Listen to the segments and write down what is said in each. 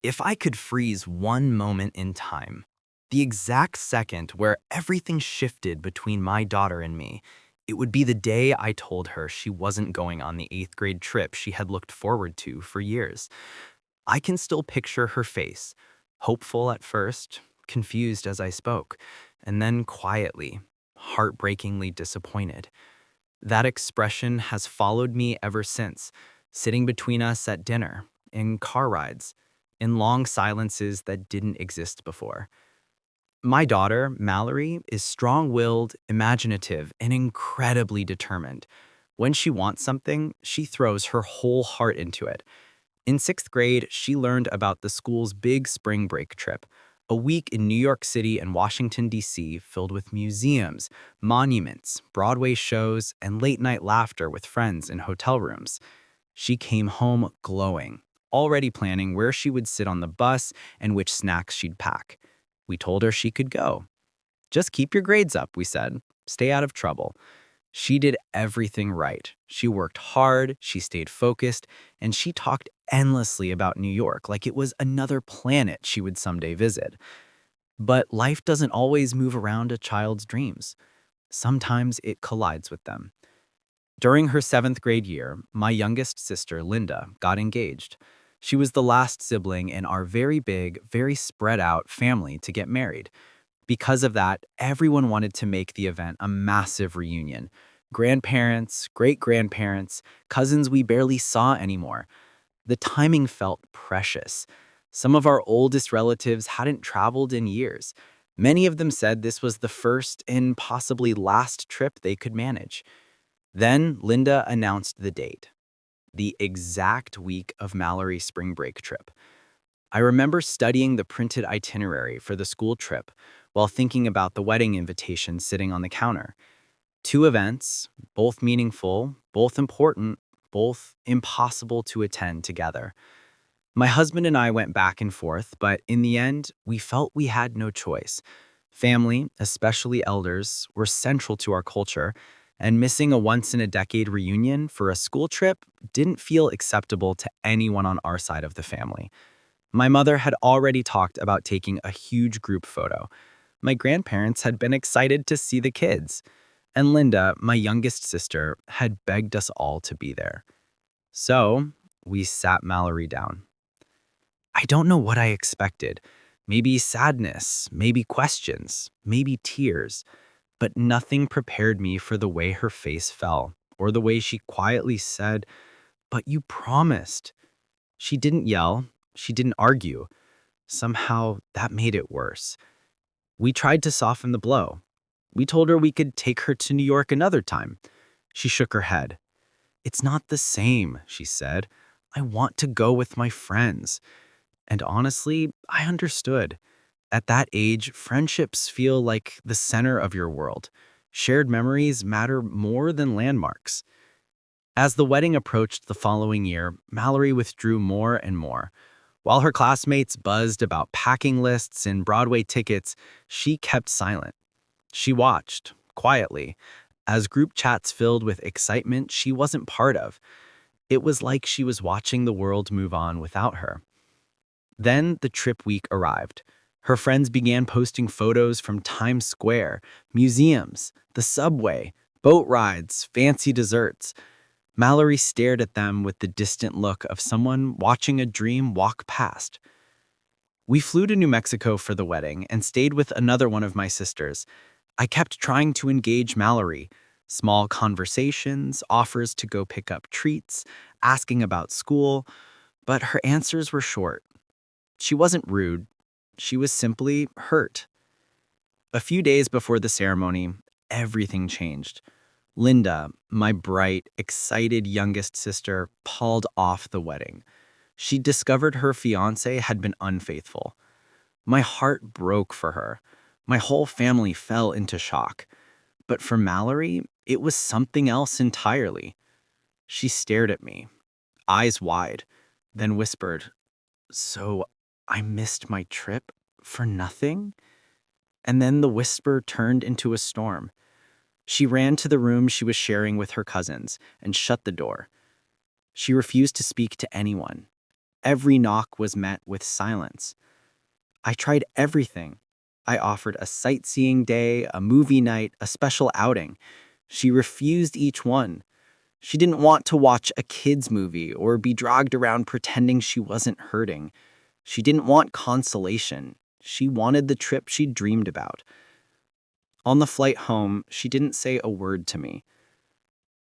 If I could freeze one moment in time, the exact second where everything shifted between my daughter and me, it would be the day I told her she wasn't going on the eighth grade trip she had looked forward to for years. I can still picture her face, hopeful at first, confused as I spoke, and then quietly, heartbreakingly disappointed. That expression has followed me ever since, sitting between us at dinner, in car rides, in long silences that didn't exist before. My daughter, Mallory, is strong willed, imaginative, and incredibly determined. When she wants something, she throws her whole heart into it. In sixth grade, she learned about the school's big spring break trip, a week in New York City and Washington, D.C., filled with museums, monuments, Broadway shows, and late night laughter with friends in hotel rooms. She came home glowing, already planning where she would sit on the bus and which snacks she'd pack. We told her she could go. Just keep your grades up, we said. Stay out of trouble. She did everything right. She worked hard, she stayed focused, and she talked endlessly about New York like it was another planet she would someday visit. But life doesn't always move around a child's dreams. Sometimes it collides with them. During her seventh grade year, my youngest sister, Linda, got engaged. She was the last sibling in our very big, very spread out family to get married. Because of that, everyone wanted to make the event a massive reunion. Grandparents, great grandparents, cousins we barely saw anymore. The timing felt precious. Some of our oldest relatives hadn't traveled in years. Many of them said this was the first and possibly last trip they could manage. Then Linda announced the date, the exact week of Mallory's spring break trip. I remember studying the printed itinerary for the school trip while thinking about the wedding invitation sitting on the counter. Two events, both meaningful, both important, both impossible to attend together. My husband and I went back and forth, but in the end, we felt we had no choice. Family, especially elders, were central to our culture, and missing a once in a decade reunion for a school trip didn't feel acceptable to anyone on our side of the family. My mother had already talked about taking a huge group photo. My grandparents had been excited to see the kids. And Linda, my youngest sister, had begged us all to be there. So we sat Mallory down. I don't know what I expected. Maybe sadness, maybe questions, maybe tears. But nothing prepared me for the way her face fell, or the way she quietly said, "But you promised." She didn't yell. She didn't argue. Somehow, that made it worse. We tried to soften the blow. We told her we could take her to New York another time. She shook her head. "It's not the same," she said. "I want to go with my friends." And honestly, I understood. At that age, friendships feel like the center of your world. Shared memories matter more than landmarks. As the wedding approached the following year, Mallory withdrew more and more. While her classmates buzzed about packing lists and Broadway tickets, she kept silent. She watched, quietly, as group chats filled with excitement she wasn't part of. It was like she was watching the world move on without her. Then the trip week arrived. Her friends began posting photos from Times Square, museums, the subway, boat rides, fancy desserts. Mallory stared at them with the distant look of someone watching a dream walk past. We flew to New Mexico for the wedding and stayed with another one of my sisters. I kept trying to engage Mallory. Small conversations, offers to go pick up treats, asking about school, but her answers were short. She wasn't rude. She was simply hurt. A few days before the ceremony, everything changed. Linda, my bright, excited youngest sister, pulled off the wedding. She discovered her fiance had been unfaithful. My heart broke for her. My whole family fell into shock. But for Mallory, it was something else entirely. She stared at me, eyes wide, then whispered, "So I missed my trip for nothing?" And then the whisper turned into a storm. She ran to the room she was sharing with her cousins and shut the door. She refused to speak to anyone. Every knock was met with silence. I tried everything. I offered a sightseeing day, a movie night, a special outing. She refused each one. She didn't want to watch a kids' movie or be dragged around pretending she wasn't hurting. She didn't want consolation. She wanted the trip she dreamed about. On the flight home, she didn't say a word to me.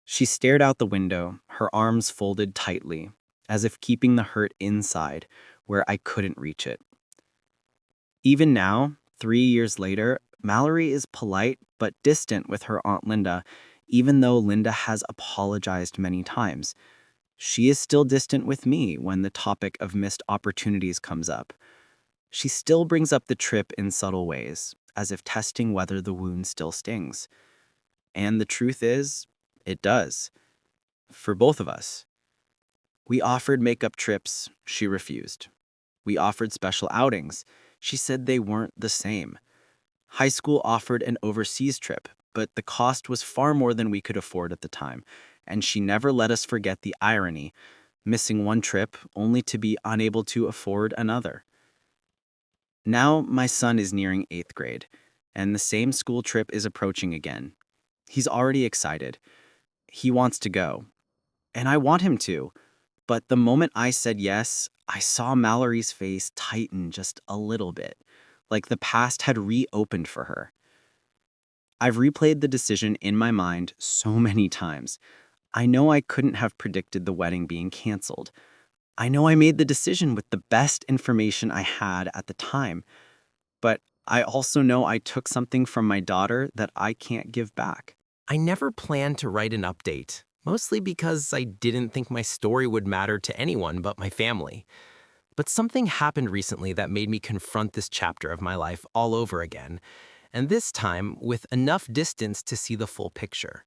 She stared out the window, her arms folded tightly, as if keeping the hurt inside, where I couldn't reach it. Even now, 3 years later, Mallory is polite but distant with her Aunt Linda, even though Linda has apologized many times. She is still distant with me when the topic of missed opportunities comes up. She still brings up the trip in subtle ways, as if testing whether the wound still stings. And the truth is, it does. For both of us. We offered makeup trips, she refused. We offered special outings. She said they weren't the same. High school offered an overseas trip, but the cost was far more than we could afford at the time, and she never let us forget the irony, missing one trip only to be unable to afford another. Now my son is nearing 8th grade, and the same school trip is approaching again. He's already excited. He wants to go, and I want him to. But the moment I said yes, I saw Mallory's face tighten just a little bit, like the past had reopened for her. I've replayed the decision in my mind so many times. I know I couldn't have predicted the wedding being canceled. I know I made the decision with the best information I had at the time. But I also know I took something from my daughter that I can't give back. I never planned to write an update, mostly because I didn't think my story would matter to anyone but my family. But something happened recently that made me confront this chapter of my life all over again, and this time with enough distance to see the full picture.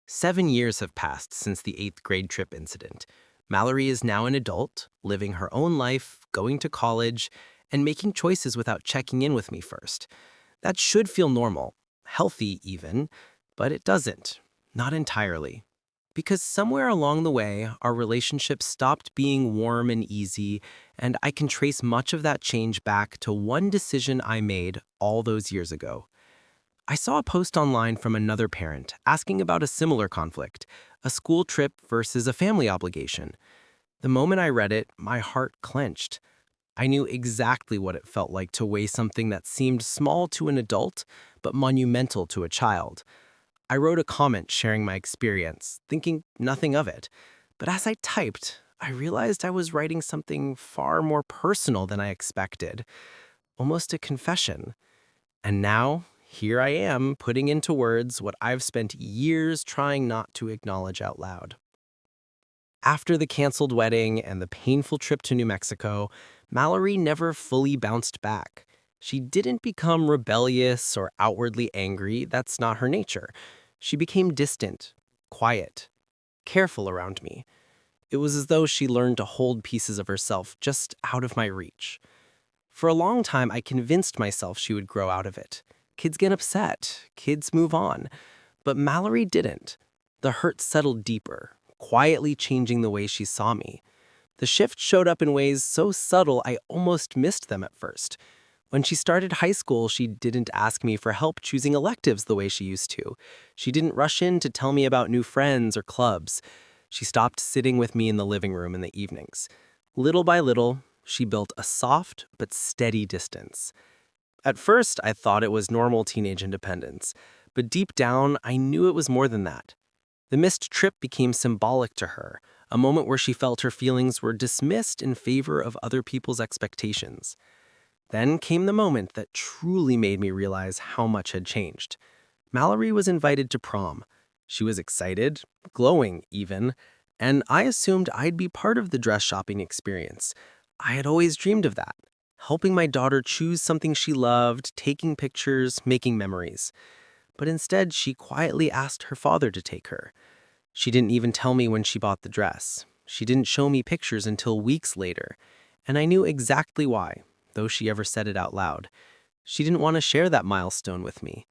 7 years have passed since the 8th grade trip incident. Mallory is now an adult, living her own life, going to college, and making choices without checking in with me first. That should feel normal, healthy even, but it doesn't. Not entirely. Because somewhere along the way, our relationship stopped being warm and easy, and I can trace much of that change back to one decision I made all those years ago. I saw a post online from another parent asking about a similar conflict, a school trip versus a family obligation. The moment I read it, my heart clenched. I knew exactly what it felt like to weigh something that seemed small to an adult, but monumental to a child. I wrote a comment sharing my experience, thinking nothing of it. But as I typed, I realized I was writing something far more personal than I expected, almost a confession. And now, here I am putting into words what I've spent years trying not to acknowledge out loud. After the canceled wedding and the painful trip to New Mexico, Mallory never fully bounced back. She didn't become rebellious or outwardly angry, that's not her nature. She became distant, quiet, careful around me. It was as though she learned to hold pieces of herself just out of my reach. For a long time, I convinced myself she would grow out of it. Kids get upset, kids move on. But Mallory didn't. The hurt settled deeper, quietly changing the way she saw me. The shift showed up in ways so subtle I almost missed them at first. When she started high school, she didn't ask me for help choosing electives the way she used to. She didn't rush in to tell me about new friends or clubs. She stopped sitting with me in the living room in the evenings. Little by little, she built a soft but steady distance. At first, I thought it was normal teenage independence, but deep down, I knew it was more than that. The missed trip became symbolic to her, a moment where she felt her feelings were dismissed in favor of other people's expectations. Then came the moment that truly made me realize how much had changed. Mallory was invited to prom. She was excited, glowing even, and I assumed I'd be part of the dress shopping experience. I had always dreamed of that, helping my daughter choose something she loved, taking pictures, making memories. But instead, she quietly asked her father to take her. She didn't even tell me when she bought the dress. She didn't show me pictures until weeks later, and I knew exactly why, though she ever said it out loud. She didn't want to share that milestone with me.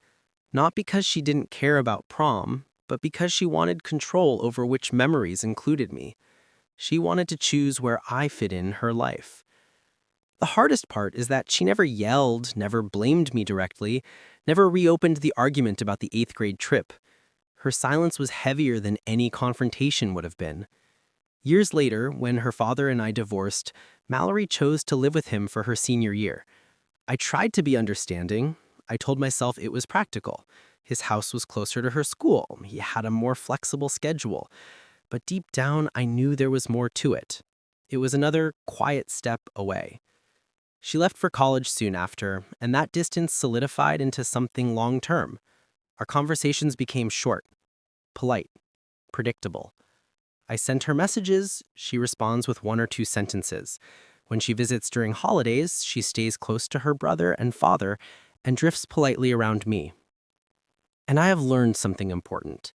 Not because she didn't care about prom, but because she wanted control over which memories included me. She wanted to choose where I fit in her life. The hardest part is that she never yelled, never blamed me directly, never reopened the argument about the 8th grade trip. Her silence was heavier than any confrontation would have been. Years later, when her father and I divorced, Mallory chose to live with him for her senior year. I tried to be understanding. I told myself it was practical. His house was closer to her school. He had a more flexible schedule. But deep down, I knew there was more to it. It was another quiet step away. She left for college soon after, and that distance solidified into something long-term. Our conversations became short, polite, predictable. I send her messages, she responds with 1 or 2 sentences. When she visits during holidays, she stays close to her brother and father and drifts politely around me. And I have learned something important.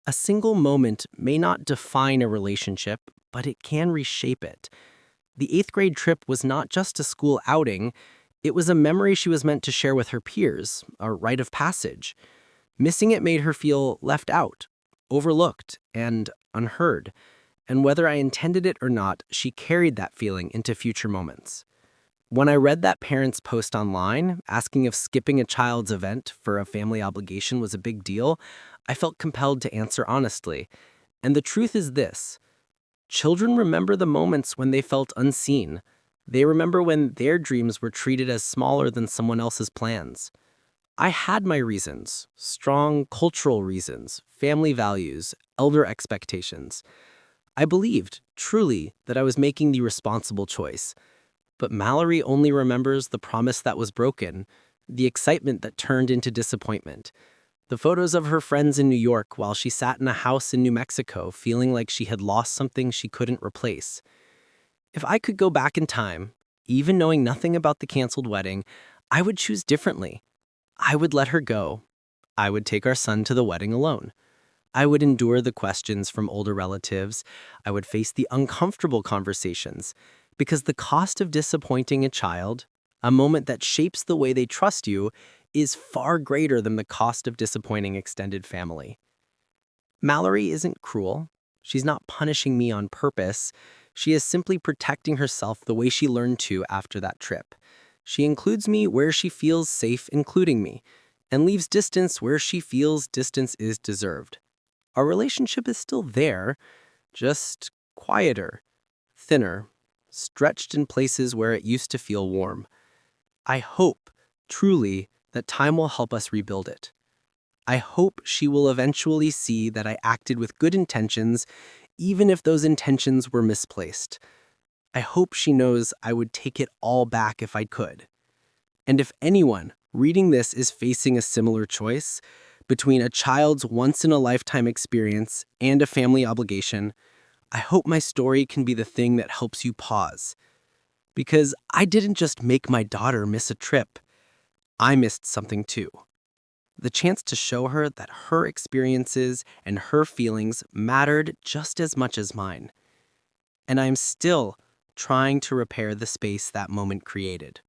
A single moment may not define a relationship, but it can reshape it. The 8th grade trip was not just a school outing, it was a memory she was meant to share with her peers, a rite of passage. Missing it made her feel left out, overlooked, and unheard. And whether I intended it or not, she carried that feeling into future moments. When I read that parent's post online, asking if skipping a child's event for a family obligation was a big deal, I felt compelled to answer honestly. And the truth is this: children remember the moments when they felt unseen. They remember when their dreams were treated as smaller than someone else's plans. I had my reasons, strong cultural reasons, family values, elder expectations. I believed, truly, that I was making the responsible choice. But Mallory only remembers the promise that was broken, the excitement that turned into disappointment, the photos of her friends in New York while she sat in a house in New Mexico feeling like she had lost something she couldn't replace. If I could go back in time, even knowing nothing about the canceled wedding, I would choose differently. I would let her go. I would take our son to the wedding alone. I would endure the questions from older relatives. I would face the uncomfortable conversations. Because the cost of disappointing a child, a moment that shapes the way they trust you, is far greater than the cost of disappointing extended family. Mallory isn't cruel. She's not punishing me on purpose. She is simply protecting herself the way she learned to after that trip. She includes me where she feels safe including me, and leaves distance where she feels distance is deserved. Our relationship is still there, just quieter, thinner, stretched in places where it used to feel warm. I hope, truly, that time will help us rebuild it. I hope she will eventually see that I acted with good intentions, even if those intentions were misplaced. I hope she knows I would take it all back if I could. And if anyone reading this is facing a similar choice between a child's once-in-a-lifetime experience and a family obligation, I hope my story can be the thing that helps you pause. Because I didn't just make my daughter miss a trip. I missed something too. The chance to show her that her experiences and her feelings mattered just as much as mine. And I'm still trying to repair the space that moment created.